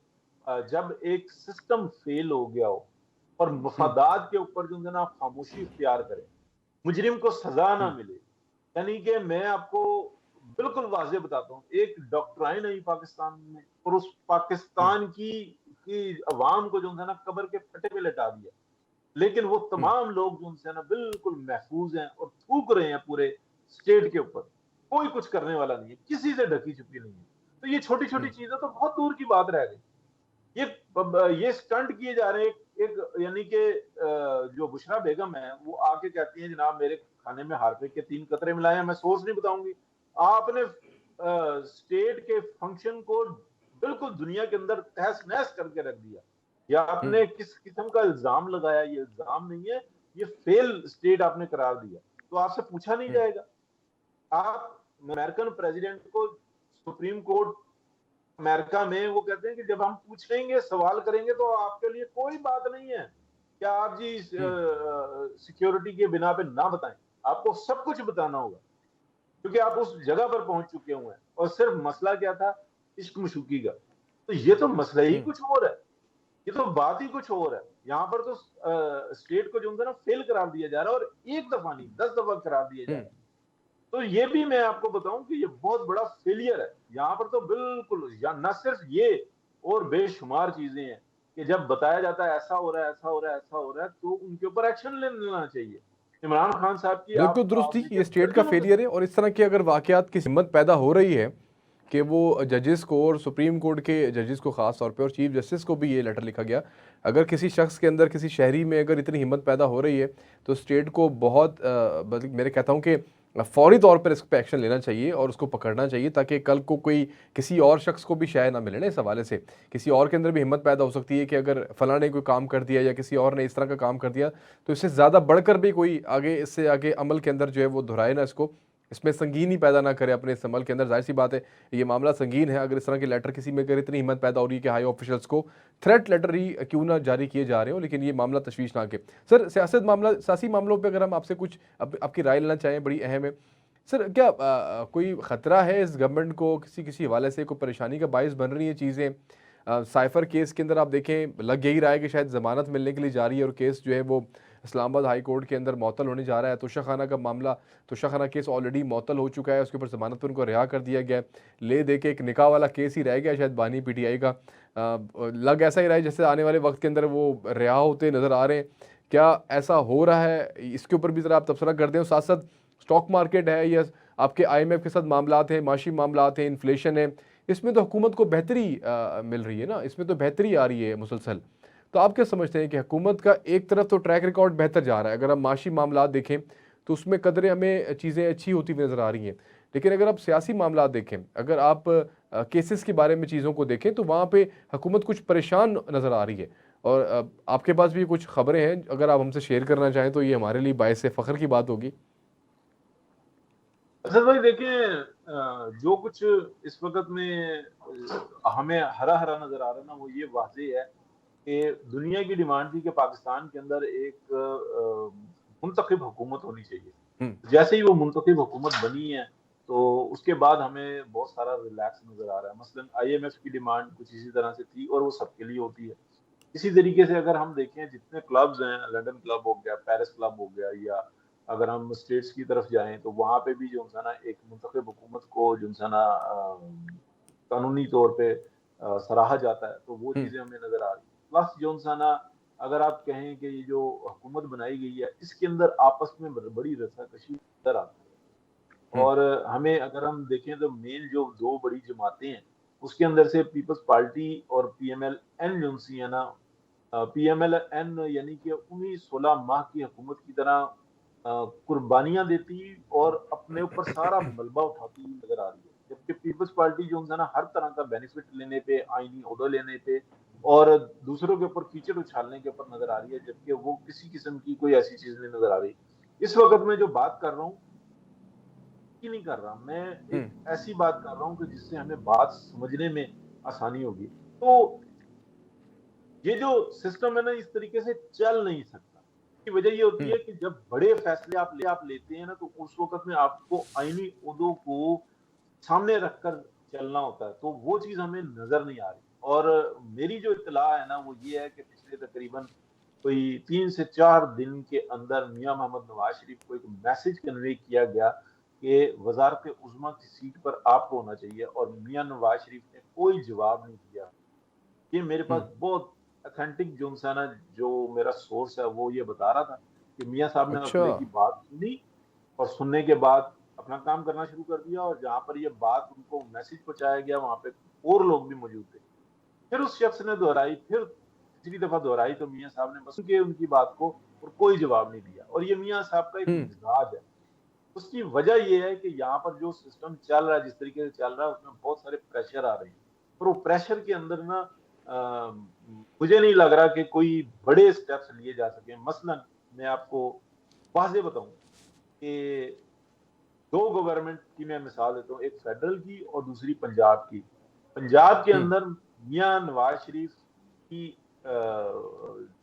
जब एक सिस्टम फेल हो गया हो और हम्म। मफादात के ऊपर जो है ना आप खामोशी इख्तियार करें, मुजरिम को सजा ना हम्म। मिले। यानी कि मैं आपको बिल्कुल वाज़ेह बताता हूँ, एक डॉक्ट्राइन आई पाकिस्तान में, और उस हम्म। पाकिस्तान की अवाम को जो है ना कब्र के फटे पे लटा दिया। लेकिन वो हम्म। तमाम लोग जो है ना बिल्कुल महफूज हैं और थूक रहे हैं पूरे स्टेट के ऊपर। कोई कुछ करने वाला नहीं है, किसी से ढकी छुपी नहीं है। तो ये छोटी छोटी हम्म। चीजें तो बहुत दूर की बात रह गई। ये स्टंट किए जा रहे हैं। एक यानी कि जो बुशरा बेगम है वो आके कहती हैं जनाब मेरे खाने में हार्पिक के 3 कतरे मिलाए हैं, मैं सोर्स नहीं बताऊंगी। आपने स्टेट के फंक्शन को बिल्कुल दुनिया के अंदर तहस नहस करके रख दिया। या हम्म। आपने किस किस्म का इल्जाम लगाया, ये इल्जाम नहीं है, ये फेल स्टेट आपने करार दिया। तो आपसे पूछा नहीं हम्म। जाएगा। आप अमेरिकन प्रेसिडेंट को सुप्रीम कोर्ट अमेरिका में वो कहते हैं कि जब हम पूछेंगे सवाल करेंगे तो आपके लिए कोई बात नहीं है क्या आप जी हम्म। सिक्योरिटी के बिना पे ना बताएं, आपको सब कुछ बताना होगा क्योंकि आप उस जगह पर पहुंच चुके हुए हैं। और सिर्फ मसला क्या था, इश्क मशूकी का। तो ये तो मसला ही हम्म। कुछ और है, ये तो बात ही कुछ और है। यहाँ पर तो स्टेट को जो है ना फेल करार दिया जा रहा है, और एक दफा नहीं 10 दफा करार दिया जा हम्म। रहा है। तो ये भी मैं आपको बताऊं कि ये बहुत बड़ा फेलियर है। यहाँ पर तो बिल्कुल न सिर्फ ये और बेशुमार चीजें हैं कि जब बताया जाता है ऐसा हो रहा है, ऐसा हो रहा है, ऐसा हो रहा है, तो उनके ऊपर एक्शन लेना चाहिए। इमरान खान साहब की बिल्कुल आप दुरुस्त थी कि देखिए ये स्टेट का दर्जनों फेलियर है, और इस तरह के अगर वाकयात की हिम्मत पैदा हो रही है कि वो जजेस को और सुप्रीम कोर्ट के जजेस को ख़ास तौर पे और चीफ जस्टिस को भी ये लेटर लिखा गया, अगर किसी शख्स के अंदर किसी शहरी में अगर इतनी हिम्मत पैदा हो रही है तो स्टेट को बहुत बल्कि मेरे कहता हूँ कि फौरी तौर पर इस पर एक्शन लेना चाहिए और उसको पकड़ना चाहिए, ताकि कल को कोई किसी और शख्स को भी शायद ना मिले ना इस हवाले से। किसी और के अंदर भी हिम्मत पैदा हो सकती है कि अगर फलां ने कोई काम कर दिया या किसी और ने इस तरह का काम कर दिया तो इससे ज़्यादा बढ़कर भी कोई आगे इससे आगे अमल के अंदर जो है वो दोहराए ना इसको, इसमें संगीनी पैदा ना करे अपने इस अमल के अंदर। जाहिर सी बात है ये मामला संगीन है, अगर इस तरह के लेटर किसी में अगर इतनी हिम्मत पैदा हो रही है कि हाई ऑफिशियल्स को थ्रेट लेटर ही क्यों ना जारी किए जा रहे हो, लेकिन ये मामला तशवीशनाक है। सर सियासी मामलों पर अगर हम आपसे कुछ आपकी राय लेना चाहें, बड़ी अहम है सर। क्या कोई ख़तरा है इस गवर्नमेंट को किसी किसी हवाले से, कोई परेशानी का बायस बन रही है चीज़ें? साइफर केस के अंदर आप देखें लग यही रहा है कि शायद ज़मानत मिलने के लिए जा रही है और केस जो है वो इस्लामाबाद हाई कोर्ट के अंदर मअतल होने जा रहा है। तोशाखाना का मामला, तोशाखाना केस ऑलरेडी मअतल हो चुका है, उसके ऊपर ज़मानत पर उनको रिहा कर दिया गया है। ले दे के एक निकाह वाला केस ही रह गया शायद बानी पीटीआई का। लग ऐसा ही रहा है जैसे आने वाले वक्त के अंदर वो रिहा होते नज़र आ रहे हैं। क्या ऐसा हो रहा है? इसके ऊपर भी ज़रा आप तबसरा कर दें। साथ साथ स्टॉक मार्केट है या आपके आईएमएफ के साथ मामलात हैं, माशी मामलात हैं, इन्फ्लेशन है, इसमें तो हुकूमत को बेहतरी मिल रही है ना, इसमें तो बेहतरी आ रही है मुसलसल। तो आप क्या समझते हैं कि हुकूमत का एक तरफ तो ट्रैक रिकॉर्ड बेहतर जा रहा है, अगर हम माशी मामलात देखें तो उसमें कदरें हमें चीज़ें अच्छी होती हुई नज़र आ रही हैं, लेकिन अगर आप सियासी मामलात देखें, अगर आप केसेस के बारे में चीज़ों को देखें तो वहाँ पे हुकूमत कुछ परेशान नज़र आ रही है। और आपके पास भी कुछ खबरें हैं, अगर आप हमसे शेयर करना चाहें तो ये हमारे लिए बायस फ़ख्र की बात होगी। असद भाई देखिए, जो कुछ इस वक्त में हमें हरा हरा नजर आ रहा है ना, वो ये वाजे है कि दुनिया की डिमांड थी कि पाकिस्तान के अंदर एक मुंतखब हुकूमत होनी चाहिए। हम्म। जैसे ही वो मुंतखब हुकूमत बनी है तो उसके बाद हमें बहुत सारा रिलैक्स नजर आ रहा है। मसलन आईएमएफ की डिमांड कुछ इसी तरह से थी और वो सबके लिए होती है। इसी तरीके से अगर हम देखें जितने क्लब्स हैं, लंदन क्लब हो गया, पेरिस क्लब हो गया, या अगर हम स्टेट्स की तरफ जाएं तो वहां पे भी जो है ना एक मुंतखब हुकूमत को जो है ना कानूनी तौर पे सराहा जाता है। तो वो हम्म। चीजें हमें नजर आ रही है। प्लस जो है ना अगर आप कहें कि ये जो हुकूमत बनाई गई है इसके अंदर आपस में बड़ी रस्साकशी नजर आती है। हम्म। और हमें अगर हम देखें तो मेन जो दो बड़ी जमातें हैं उसके अंदर से पीपल्स पार्टी और पीएमएल एन जो है ना, पीएमएल एन यानी कि उन्हीं 16 माह की हुकूमत की तरह कुर्बानियां देती और अपने ऊपर सारा मलबा उठाती हुई नजर आ रही है। जबकि पीपल्स पार्टी जो है ना हर तरह का बेनिफिट लेने पे, आईनी ओहदा लेने पे और दूसरों के ऊपर कीचड़ उछालने के ऊपर नजर आ रही है, जबकि वो किसी किस्म की कोई ऐसी चीज नहीं नजर आ रही। इस वक्त मैं जो बात कर रहा हूँ की नहीं कर रहा, मैं एक हम्म। ऐसी बात कर रहा हूँ कि जिससे हमें बात समझने में आसानी होगी। तो ये जो सिस्टम है ना इस तरीके से चल नहीं सकता। की वजह ये होती हम्म। है कि जब बड़े फैसले आप लेते हैं ना तो उस वक्त में आपको आईनी उहदों को सामने रखकर चलना होता है, तो वो चीज हमें नजर नहीं आ रही। और मेरी जो इत्तला है ना वो ये है कि पिछले तकरीबन कोई 3 से 4 दिन के अंदर मियां मोहम्मद नवाज शरीफ को एक मैसेज कन्वे किया गया कि वजारत उज़्मा की सीट पर आपको होना चाहिए, और मियां नवाज शरीफ ने कोई जवाब नहीं दिया। ये मेरे पास हम्म। बहुत ऑथेंटिक जो है ना, जो मेरा सोर्स है वो ये बता रहा था कि मियां साहब ने अच्छा। अगले की बात सुनी और सुनने के बाद अपना काम करना शुरू कर दिया, और जहां पर ये बात उनको मैसेज पहुंचाया गया वहां पे और लोग भी मौजूद थे। फिर उस शख्स ने दोहराई, फिर दूसरी दफा दोहराई तो मियां साहब ने बस के उनकी बात को और कोई जवाब नहीं दिया। और ये मियां साहब का एक हम्म। मिजाज है। उसकी वजह ये है कि यहाँ पर जो सिस्टम चल रहा है, जिस तरीके से चल रहा है, उसमें बहुत सारे प्रेशर आ रहे हैं। और वो प्रेशर के अंदर ना मुझे नहीं लग रहा कि कोई बड़े स्टेप्स लिए जा सके। मसलन मैं आपको वाज़ेह बताऊं कि दो गवर्नमेंट की मैं मिसाल देता हूँ, एक फेडरल की और दूसरी पंजाब की। पंजाब के हम्म। अंदर मियां नवाज शरीफ की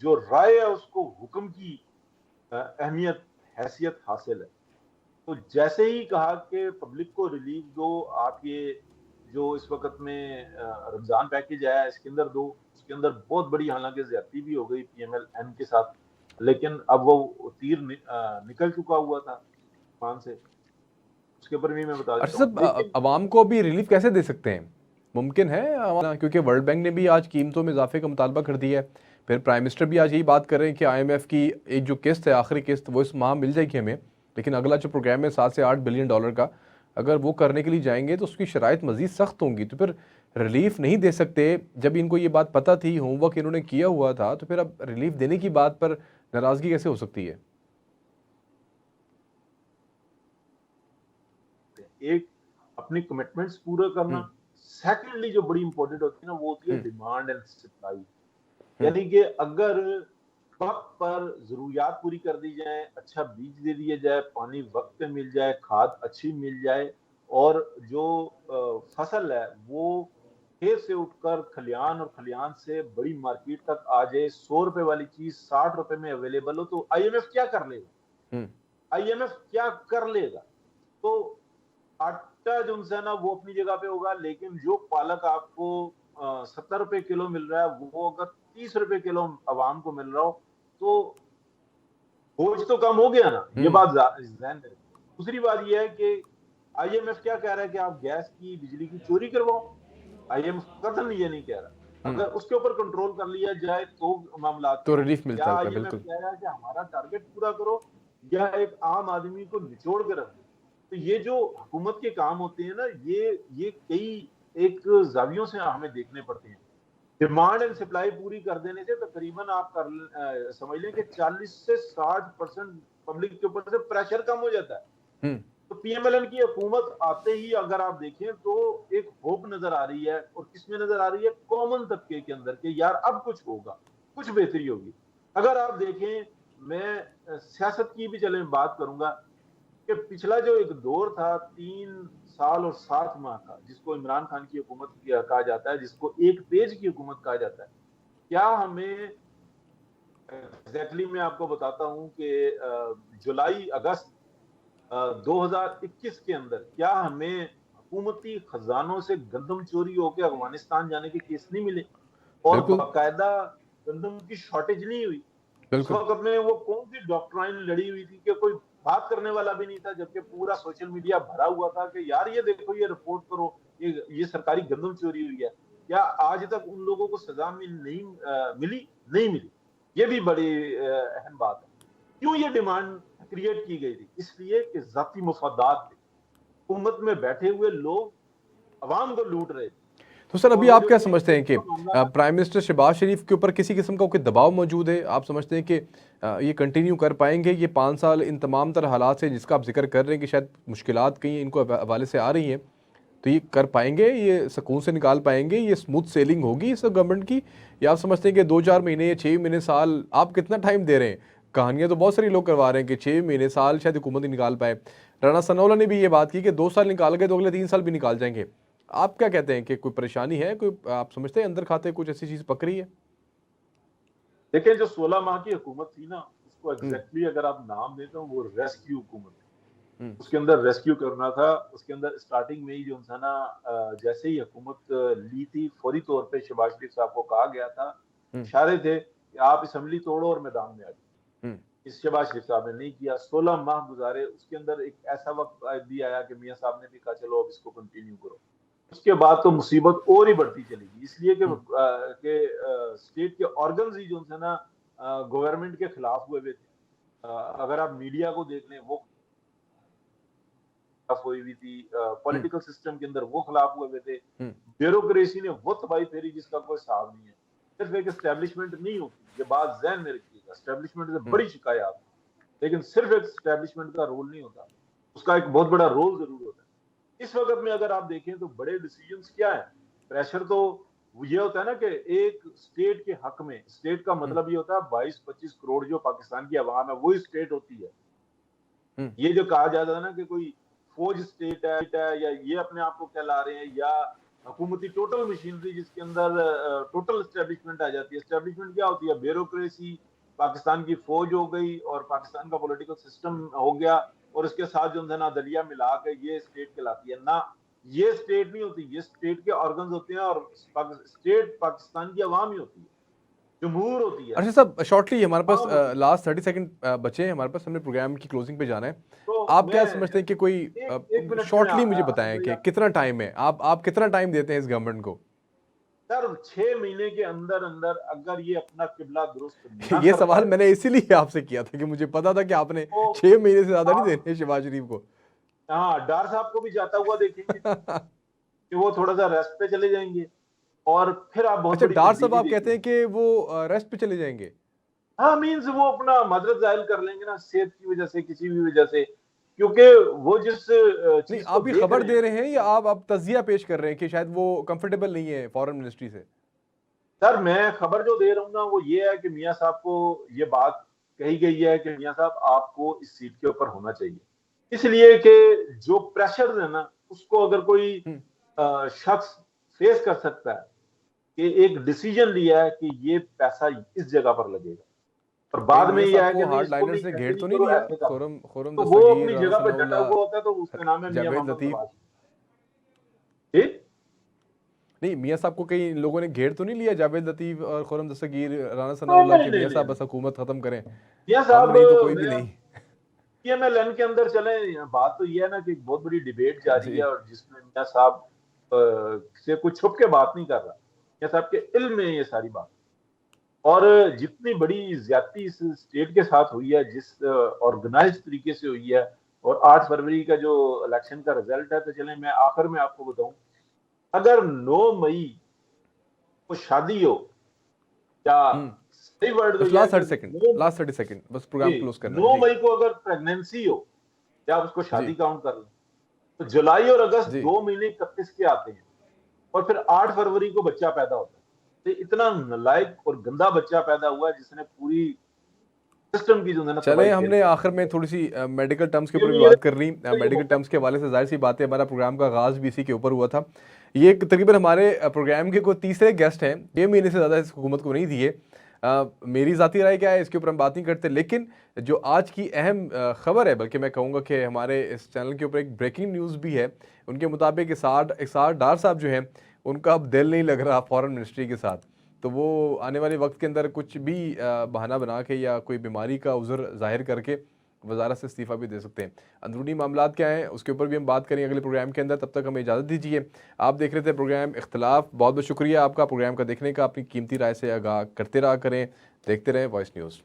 जो राय है उसको हुक्म की अहमियत हैसियत हासिल है। तो जैसे ही कहा कि पब्लिक को रिलीफ दो, आप ये जो इस वक्त में रमजान पैकेज आया इसके अंदर दो, उसके अंदर बहुत बड़ी हालांकि ज्यादती भी हो गई पीएमएल के साथ, लेकिन अब वो तीर निकल चुका हुआ था मान से। उसके ऊपर भी मैं बता अच्छा देता हूँ, सब, लेकिन अवाम को अभी रिलीफ कैसे दे सकते हैं? मुमकिन है क्योंकि वर्ल्ड बैंक ने भी आज कीमतों में इजाफे का मुतालबा कर दिया है। फिर प्राइम मिनिस्टर भी आज यही बात कर रहे हैं कि आईएमएफ की एक जो किस्त है, आखिरी किस्त, वो इस माह मिल जाएगी हमें। लेकिन अगला जो प्रोग्राम है 7 से 8 बिलियन डॉलर का, अगर वो करने के लिए जाएंगे तो उसकी शराइत मजीद सख्त होंगी। तो फिर रिलीफ नहीं दे सकते। जब इनको ये बात पता थी, होमवर्क इन्होंने किया हुआ था, तो फिर अब रिलीफ देने की बात पर नाराजगी कैसे हो सकती है? एक अपनी कमिटमेंट्स पूरा करना, हम्म। सेकेंडली जो बड़ी इंपॉर्टेंट होती है ना, वो होती है hmm. Demand and supply. Hmm. यानी कि अगर वक्त पर जरूरियात पूरी कर दी जाए, अच्छा बीज दे दिया जाए, पानी वक्त पे मिल जाए, खाद अच्छी मिल जाए, और जो फसल है वो खेत से उठकर खलियान और खलियान से बड़ी मार्केट तक आ जाए, 100 रुपए वाली चीज 60 रुपए में अवेलेबल हो, तो आईएमएफ क्या कर लेगा? हम्म। आईएमएफ क्या कर लेगा? तो आटा जो है ना वो अपनी जगह पे होगा, लेकिन जो पालक आपको 70 रुपए किलो मिल रहा है, वो अगर 30 रुपए किलो आवाम को मिल रहा हो, तो बोझ तो कम हो गया ना। ये हम्म। बात ध्यान में रखिए। दूसरी बात ये है कि आईएमएफ क्या कह रहा है कि आप गैस की बिजली की चोरी करवाओ। आईएमएफ कतई ये नहीं कह रहा। हम्म। अगर उसके ऊपर कंट्रोल कर लिया जाए तो मामला तो कम होंगे। रिलीफ मिल क्या सकता है, आईएमएफ बिल्कुल। कह रहा है कि हमारा टारगेट पूरा करो, या एक आम आदमी को निचोड़ के रख दो? तो ये जो हुकूमत के काम होते हैं ना, ये कई एक जावियों से हमें देखने पड़ते हैं। डिमांड एंड सप्लाई पूरी कर देने से तकरीबन आप समझ लें कि 40 से 60% पब्लिक के ऊपर से प्रेशर कम हो जाता है। हम्म। तो पीएमएलएन की हुकूमत आते ही अगर आप देखें तो एक होप नजर आ रही है, और किसमें नजर आ रही है? कॉमन तबके के अंदर, के यार अब कुछ होगा, कुछ बेहतरी होगी। अगर आप देखें, मैं सियासत की भी चले बात करूंगा, कि पिछला जो एक दौर था 3 साल और 7 माह का, जिसको इमरान खान की हुकूमत कहा जाता है, जिसको एक पेज की हुकूमत कहा जाता है, क्या हमें एग्जैक्टली मैं आपको बताता हूं कि जुलाई अगस्त 2021 के अंदर क्या हमें हुकूमती खजानों से गंदम चोरी होकर अफगानिस्तान जाने के केस नहीं मिले, और बिल्कुल। बाकायदा गंदम की शॉर्टेज नहीं हुई? उस बिल्कुल। वक्त में वो कौन सी डॉक्ट्राइन लड़ी हुई थी कि कोई बात करने वाला भी नहीं था, जबकि पूरा सोशल मीडिया भरा हुआ था कि यार ये देखो, ये रिपोर्ट करो, ये सरकारी गंदम चोरी हुई है। क्या आज तक उन लोगों को सजा मिली? नहीं मिली। ये भी बड़ी अहम बात है। क्यों ये डिमांड क्रिएट की गई थी? इसलिए कि जाती मुफादात थे। हुकूमत में बैठे हुए लोग अवाम को लूट रहे थे। तो सर, और अभी वो आप जो क्या ये समझते हैं कि मामला था, प्राइम मिनिस्टर शहबाज शरीफ के ऊपर किसी किस्म का कोई दबाव मौजूद है? आप समझते हैं कि ये कंटिन्यू कर पाएंगे ये 5 साल इन तमाम तरह हालात से, जिसका आप जिक्र कर रहे हैं कि शायद मुश्किलात कहीं इनको हवाले से आ रही हैं, तो ये कर पाएंगे, ये सुकून से निकाल पाएंगे, ये स्मूथ सेलिंग होगी इस गवर्नमेंट की? या आप समझते हैं कि 2-4 महीने या 6 महीने, साल, आप कितना टाइम दे रहे हैं? कहानियां तो बहुत सारे लोग करवा रहे हैं कि 6 महीने, साल शायद हुकूमत ही निकाल पाए। राणा सनाउल्लाह ने भी ये बात की कि 2 साल निकाल गए तो अगले 3 साल भी निकाल जाएंगे। आप क्या कहते हैं कि कोई परेशानी है, कोई आप समझते हैं अंदर खाते कुछ ऐसी चीज पक रही है? देखिए जो 16 माह की हुकूमत थी ना, उसको हम्म। एग्जैक्टली अगर आप नाम देते हो, वो रेस्क्यू हुकूमत थी। हम्म। उसके अंदर रेस्क्यू करना था। उसके अंदर स्टार्टिंग में ही जो था ना, जैसे ही हुकूमत ली थी, फौरी तौर पे शहबाज शरीफ साहब को कहा गया था, हम्म। इशारे थे कि आप असेंबली तोड़ो और मैदान में आ जाओ। हम्म। इस शहबाज शरीफ साहब ने नहीं किया। 16 माह गुजारे। उसके अंदर एक ऐसा वक्त भी आया कि मियां साहब ने भी कहा चलो अब इसको कंटिन्यू करो। उसके बाद तो मुसीबत और ही बढ़ती चलेगी, इसलिए कि हम्म। स्टेट के ऑर्गन्स ही जो थे ना गवर्नमेंट के खिलाफ हुए हुए थे। अगर आप मीडिया को देख लें, वो खिलाफ हुई हुई थी। हम्म। पॉलिटिकल सिस्टम के अंदर वो खिलाफ हुए हुए थे। हम्म। ब्यूरोक्रेसी ने वो तबाही फेरी जिसका कोई हिसाब नहीं है। सिर्फ एक एस्टेब्लिशमेंट नहीं होती, ये बात ज़हन में रखिएगा, एस्टेब्लिशमेंट से बड़ी शिकायत, लेकिन सिर्फ एक एस्टेब्लिशमेंट का रोल नहीं होता, उसका एक बहुत बड़ा रोल जरूर होता है। इस वक्त में अगर आप देखें तो बड़े डिसीजंस क्या है, प्रेशर तो ये होता है ना कि एक स्टेट के हक में, स्टेट का मतलब ये होता है 22-25 करोड़ जो पाकिस्तान की आवाम है वही स्टेट होती है। ये जो कहा जाता है ना कि कोई फौज स्टेट है या ये अपने आप को कहला रहे हैं, या हुकूमती टोटल मशीनरी जिसके अंदर टोटल एस्टेब्लिशमेंट आ जाती है। एस्टेब्लिशमेंट क्या होती है? ब्यूरोक्रेसी, पाकिस्तान की फौज हो गई और पाकिस्तान का पॉलिटिकल सिस्टम हो गया, और इसके साथ जो है ना दलिया मिला के ये स्टेट कहलाती है ना। ये स्टेट नहीं होती, ये स्टेट के ऑर्गन्स होते हैं, और स्टेट पाकिस्तान की आवाम ही होती है, जमहूर होती है। अच्छा साहब, शॉर्टली हमारे पास लास्ट 30 सेकंड बचे हैं हमारे पास, हमने प्रोग्राम की क्लोजिंग पे जाना है। तो आप क्या समझते हैं कि कोई एक मिनट शॉर्टली मुझे बताएं कि कितना टाइम है, आप कितना टाइम देते हैं इस गवर्नमेंट को? सर 6 महीने के अंदर अंदर अगर ये अपना किबला दुरुस्त ना ये कर सवाल पाए, मैंने इसीलिए आपसे किया था कि मुझे पता था कि आपने तो 6 महीने से ज्यादा नहीं देने शहबाज शरीफ को। हाँ, डार साहब को भी जाता हुआ देखेंगे कि वो थोड़ा सा रेस्ट पे चले जाएंगे, और फिर आप बहुत अच्छा, बड़ी डार साहब तब्दीली आप कहते हैं देखेंगे। कि वो रेस्ट पे चले जाएंगे? हाँ, मीन्स वो अपना मदद जाहिर कर लेंगे ना, सेहत की वजह से, किसी भी वजह से, क्योंकि वो जिस नहीं, चीज को आप ये देख खबर रहे दे हैं। रहे हैं या आप तजिया पेश कर रहे हैं कि शायद वो कंफर्टेबल नहीं है फॉरेन मिनिस्ट्री से? सर मैं खबर जो दे रहा हूँ ना वो ये है कि मियां साहब को ये बात कही गई है कि मियां साहब आपको इस सीट के ऊपर होना चाहिए, इसलिए कि जो प्रेशर है ना उसको अगर कोई शख्स फेस कर सकता है कि एक डिसीजन लिया है कि ये पैसा इस जगह पर लगेगा, और कहीं बाद में मियां ये साहब है को कि नहीं हार्ड इसको लाइनर नहीं, ने ऐसे घेर नहीं तो नहीं करो, लिया? ऐसे करो, खुरम तो वो दस्तगीर, अपनी राना जगह पे डटा सनाउल्लाह, हुआ होता है, तो उसका नाम है मियां जावेद मोहम्मद लतीफ। नवाज। ठीक। नहीं, मियां साहब को कई लोगों ने घेर तो नहीं लिया? जावेद लतीफ और खुरम दस्तगीर, राना नहीं सनाउल्लाह नहीं के नहीं मियां साहब नहीं, बस हुकूमत खत्म करें, मियां हम साहब, नहीं तो कोई भी मैं नहीं। पीएमएलएन के अंदर चले, बात तो ये है ना कि एक बहुत बड़ी डिबेट जारी है, जी। और जिसमें मियां साहब से कुछ छुप के बात नहीं कर रहा, मियां साहब के इल्म में ये सारी बात, और जितनी बड़ी ज्यादती इस स्टेट के साथ हुई है, जिस ऑर्गेनाइज तरीके से हुई है, और 8 फरवरी का जो इलेक्शन का रिजल्ट है, तो चले मैं आखिर में आपको बताऊं, अगर 9 मई को शादी हो, या सही वर्ड तो बस यह है लास्ट कि 30 सेकंड, 9, लास्ट 30 सेकंड, बस जी, प्रोग्राम क्लोज करना है 9 जी। मई को अगर प्रेगनेंसी हो, या आप उसको जी। शादी काउंट कर लें, तो जुलाई और अगस्त जी। 2 महीने 31 के आते हैं, और फिर 8 फरवरी को बच्चा पैदा होता है। तो इतना नालायक और गंदा बच्चा पैदा हुआ है जिसने पूरी सिस्टम की जो है ना चले, तबाही फेल हमने कर आखिर दी में है। थोड़ी सी मेडिकल टर्म्स के ये ऊपर भी ये बात कर ली। ये मेडिकल मौका टर्म्स के हवाले से जाहिर सी बात है, हमारा प्रोग्राम का आगाज़ भी इसी के ऊपर हुआ था। ये तकरीबन हमारे प्रोग्राम के कोई तीसरे गेस्ट हैं, 6 महीने से ज़्यादा इस हुकूमत को नहीं दिए। मेरी ज़ाती राय क्या है इसके ऊपर हम बात नहीं करते, लेकिन जो आज की अहम खबर है, बल्कि मैं कहूँगा कि हमारे इस चैनल के ऊपर एक ब्रेकिंग न्यूज़ भी है। उनके मुताबिक इसार डार साहब जो हैं उनका अब दिल नहीं लग रहा फॉरेन मिनिस्ट्री के साथ, तो वो आने वाले वक्त के अंदर कुछ भी बहाना बना के या कोई बीमारी का उज़र ज़ाहिर करके वजारत से इस्तीफ़ा भी दे सकते हैं। अंदरूनी मामलात क्या हैं उसके ऊपर भी हम बात करेंगे अगले प्रोग्राम के अंदर। तब तक हमें इजाज़त दीजिए। आप देख रहे थे प्रोग्राम इख्तलाफ। बहुत बहुत शुक्रिया आपका प्रोग्राम का देखने का, अपनी कीमती राय से आगाह करते रहा करें। देखते रहें वॉइस न्यूज़।